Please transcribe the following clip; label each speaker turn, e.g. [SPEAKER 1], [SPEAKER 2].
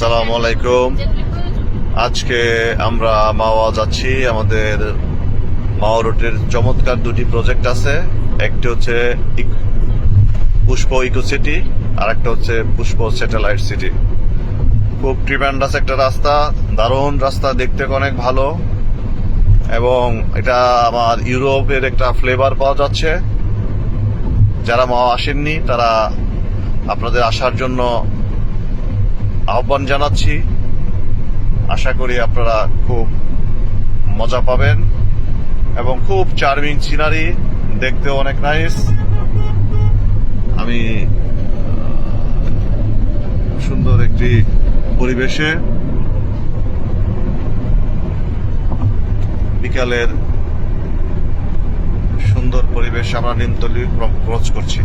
[SPEAKER 1] আসসালামু আলাইকুম। আজকে আমরা মাওয়া যাচ্ছি। আমাদের মাওয়া রুটের চমৎকার দুটি প্রজেক্ট আছে। একটি হচ্ছে পুষ্প ইকো সিটি, আর একটা হচ্ছে পুষ্প স্যাটেলাইট সিটি। খুব ট্রিমেন্ডাস একটা রাস্তা, দারুণ রাস্তা, দেখতে অনেক ভালো, এবং এটা আমার ইউরোপের একটা ফ্লেভার পাওয়া যাচ্ছে। যারা মাওয়া আসেননি তারা আপনাদের আসার জন্য আহ্বান জানাচ্ছি। আশা করি আপনারা খুব মজা পাবেন এবং খুব চার্মিং সিনারি, দেখতেও অনেক নাইস। আমি সুন্দর একটি পরিবেশে বিকালের সুন্দর পরিবেশে আমরা নিমতলী ক্রস করছি।